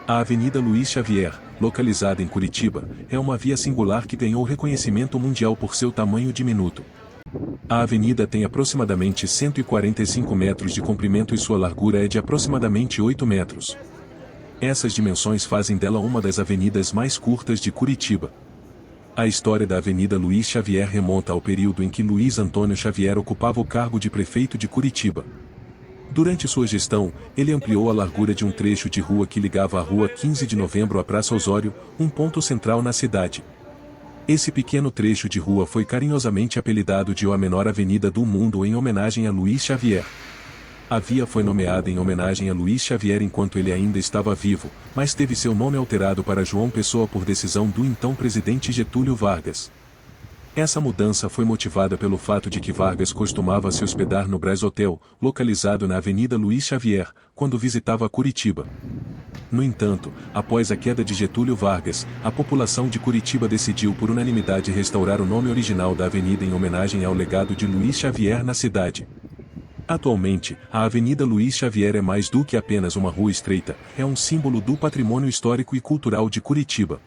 A Avenida Luiz Xavier, localizada em Curitiba, é uma via singular que ganhou reconhecimento mundial por seu tamanho diminuto. A avenida tem aproximadamente 145 metros de comprimento e sua largura é de aproximadamente 8 metros. Essas dimensões fazem dela uma das avenidas mais curtas de Curitiba. A história da Avenida Luiz Xavier remonta ao período em que Luiz Antônio Xavier ocupava o cargo de prefeito de Curitiba. Durante sua gestão, ele ampliou a largura de um trecho de rua que ligava a Rua 15 de Novembro à Praça Osório, um ponto central na cidade. Esse pequeno trecho de rua foi carinhosamente apelidado de a menor avenida do mundo em homenagem a Luiz Xavier. A via foi nomeada em homenagem a Luiz Xavier enquanto ele ainda estava vivo, mas teve seu nome alterado para João Pessoa por decisão do então presidente Getúlio Vargas. Essa mudança foi motivada pelo fato de que Vargas costumava se hospedar no Brás Hotel, localizado na Avenida Luiz Xavier, quando visitava Curitiba. No entanto, após a queda de Getúlio Vargas, a população de Curitiba decidiu por unanimidade restaurar o nome original da avenida em homenagem ao legado de Luiz Xavier na cidade. Atualmente, a Avenida Luiz Xavier é mais do que apenas uma rua estreita, é um símbolo do patrimônio histórico e cultural de Curitiba.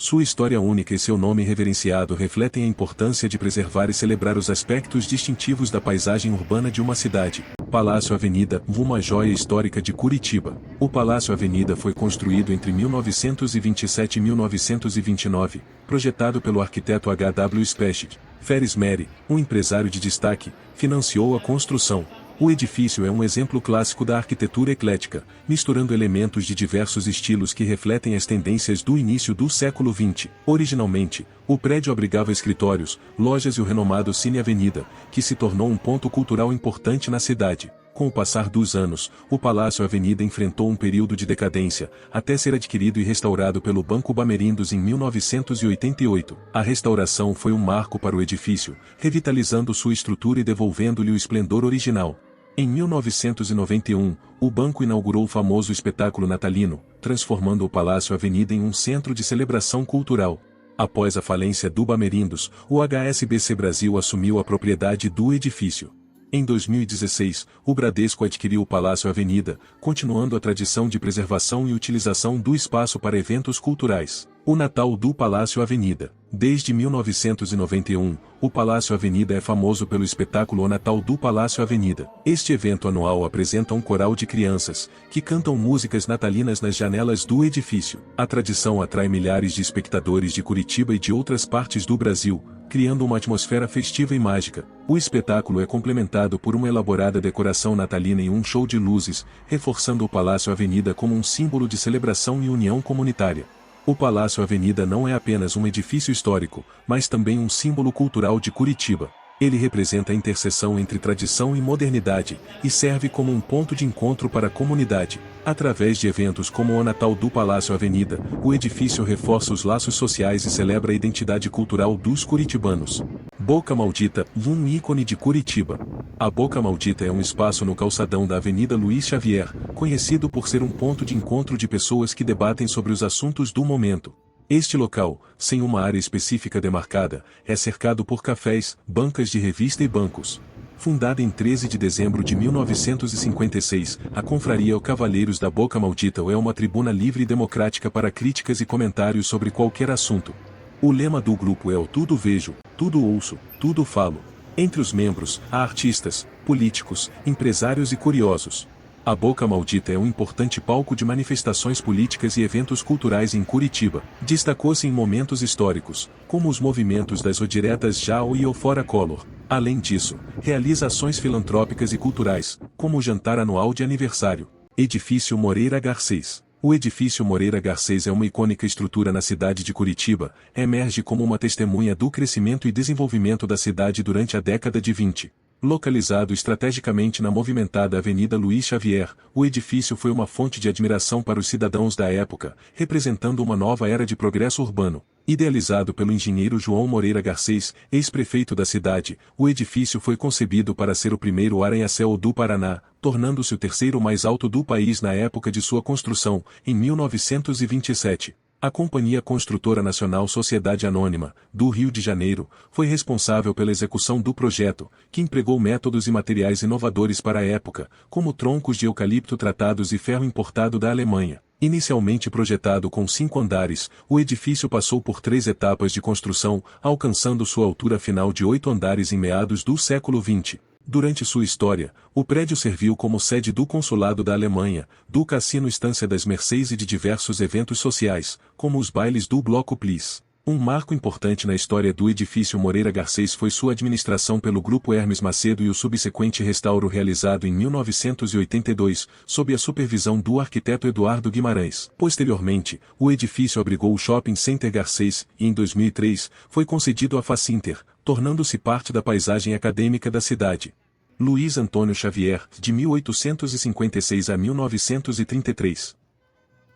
Sua história única e seu nome reverenciado refletem a importância de preservar e celebrar os aspectos distintivos da paisagem urbana de uma cidade. Palácio Avenida, uma joia histórica de Curitiba. O Palácio Avenida foi construído entre 1927 e 1929, projetado pelo arquiteto H.W. Specht. Ferris Mary, um empresário de destaque, financiou a construção. O edifício é um exemplo clássico da arquitetura eclética, misturando elementos de diversos estilos que refletem as tendências do início do século XX. Originalmente, o prédio abrigava escritórios, lojas e o renomado Cine Avenida, que se tornou um ponto cultural importante na cidade. Com o passar dos anos, o Palácio Avenida enfrentou um período de decadência, até ser adquirido e restaurado pelo Banco Bamerindos em 1988. A restauração foi um marco para o edifício, revitalizando sua estrutura e devolvendo-lhe o esplendor original. Em 1991, o banco inaugurou o famoso espetáculo natalino, transformando o Palácio Avenida em um centro de celebração cultural. Após a falência do Bamerindos, o HSBC Brasil assumiu a propriedade do edifício. Em 2016, o Bradesco adquiriu o Palácio Avenida, continuando a tradição de preservação e utilização do espaço para eventos culturais. O Natal do Palácio Avenida. Desde 1991, o Palácio Avenida é famoso pelo espetáculo O Natal do Palácio Avenida. Este evento anual apresenta um coral de crianças, que cantam músicas natalinas nas janelas do edifício. A tradição atrai milhares de espectadores de Curitiba e de outras partes do Brasil, criando uma atmosfera festiva e mágica. O espetáculo é complementado por uma elaborada decoração natalina e um show de luzes, reforçando o Palácio Avenida como um símbolo de celebração e união comunitária. O Palácio Avenida não é apenas um edifício histórico, mas também um símbolo cultural de Curitiba. Ele representa a interseção entre tradição e modernidade, e serve como um ponto de encontro para a comunidade. Através de eventos como o Natal do Palácio Avenida, o edifício reforça os laços sociais e celebra a identidade cultural dos curitibanos. Boca Maldita, um ícone de Curitiba. A Boca Maldita é um espaço no calçadão da Avenida Luiz Xavier, conhecido por ser um ponto de encontro de pessoas que debatem sobre os assuntos do momento. Este local, sem uma área específica demarcada, é cercado por cafés, bancas de revista e bancos. Fundada em 13 de dezembro de 1956, a Confraria Cavaleiros da Boca Maldita é uma tribuna livre e democrática para críticas e comentários sobre qualquer assunto. O lema do grupo é o Tudo Vejo, Tudo Ouço, Tudo Falo. Entre os membros, há artistas, políticos, empresários e curiosos. A Boca Maldita é um importante palco de manifestações políticas e eventos culturais em Curitiba. Destacou-se em momentos históricos, como os movimentos das Odiretas Já e o Fora Collor. Além disso, realiza ações filantrópicas e culturais, como o jantar anual de aniversário. Edifício Moreira Garcês. O edifício Moreira Garcês é uma icônica estrutura na cidade de Curitiba, emerge como uma testemunha do crescimento e desenvolvimento da cidade durante a década de 20. Localizado estrategicamente na movimentada Avenida Luiz Xavier, o edifício foi uma fonte de admiração para os cidadãos da época, representando uma nova era de progresso urbano. Idealizado pelo engenheiro João Moreira Garcês, ex-prefeito da cidade, o edifício foi concebido para ser o primeiro arranha-céu do Paraná, tornando-se o terceiro mais alto do país na época de sua construção, em 1927. A Companhia Construtora Nacional Sociedade Anônima, do Rio de Janeiro, foi responsável pela execução do projeto, que empregou métodos e materiais inovadores para a época, como troncos de eucalipto tratados e ferro importado da Alemanha. Inicialmente projetado com 5 andares, o edifício passou por 3 etapas de construção, alcançando sua altura final de 8 andares em meados do século XX. Durante sua história, o prédio serviu como sede do Consulado da Alemanha, do Cassino Estância das Mercês e de diversos eventos sociais, como os bailes do Bloco Plis. Um marco importante na história do edifício Moreira Garcês foi sua administração pelo Grupo Hermes Macedo e o subsequente restauro realizado em 1982, sob a supervisão do arquiteto Eduardo Guimarães. Posteriormente, o edifício abrigou o Shopping Center Garcês e, em 2003, foi concedido à Facinter, tornando-se parte da paisagem acadêmica da cidade. Luiz Antônio Xavier, de 1856 a 1933.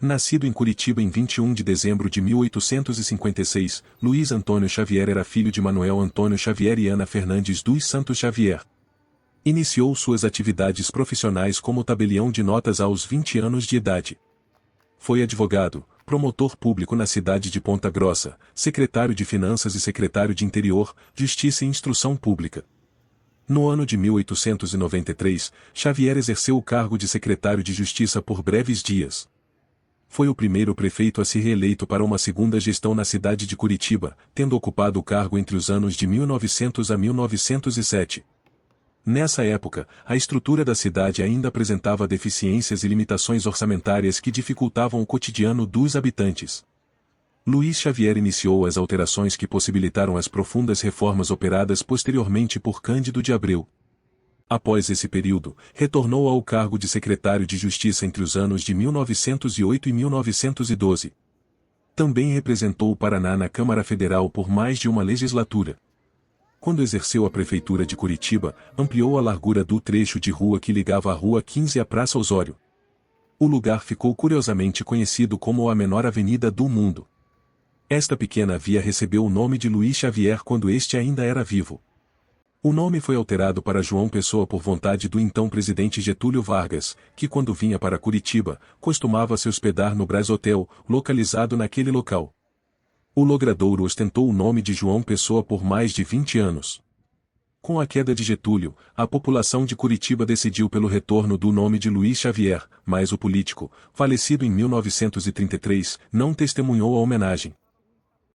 Nascido em Curitiba em 21 de dezembro de 1856, Luiz Antônio Xavier era filho de Manuel Antônio Xavier e Ana Fernandes dos Santos Xavier. Iniciou suas atividades profissionais como tabelião de notas aos 20 anos de idade. Foi advogado, promotor público na cidade de Ponta Grossa, secretário de Finanças e secretário de Interior, Justiça e Instrução Pública. No ano de 1893, Xavier exerceu o cargo de secretário de Justiça por breves dias. Foi o primeiro prefeito a ser reeleito para uma segunda gestão na cidade de Curitiba, tendo ocupado o cargo entre os anos de 1900 a 1907. Nessa época, a estrutura da cidade ainda apresentava deficiências e limitações orçamentárias que dificultavam o cotidiano dos habitantes. Luiz Xavier iniciou as alterações que possibilitaram as profundas reformas operadas posteriormente por Cândido de Abreu. Após esse período, retornou ao cargo de secretário de Justiça entre os anos de 1908 e 1912. Também representou o Paraná na Câmara Federal por mais de uma legislatura. Quando exerceu a Prefeitura de Curitiba, ampliou a largura do trecho de rua que ligava a Rua 15 à Praça Osório. O lugar ficou curiosamente conhecido como a menor avenida do mundo. Esta pequena via recebeu o nome de Luiz Xavier quando este ainda era vivo. O nome foi alterado para João Pessoa por vontade do então presidente Getúlio Vargas, que quando vinha para Curitiba, costumava se hospedar no Brás Hotel, localizado naquele local. O logradouro ostentou o nome de João Pessoa por mais de 20 anos. Com a queda de Getúlio, a população de Curitiba decidiu pelo retorno do nome de Luiz Xavier, mas o político, falecido em 1933, não testemunhou a homenagem.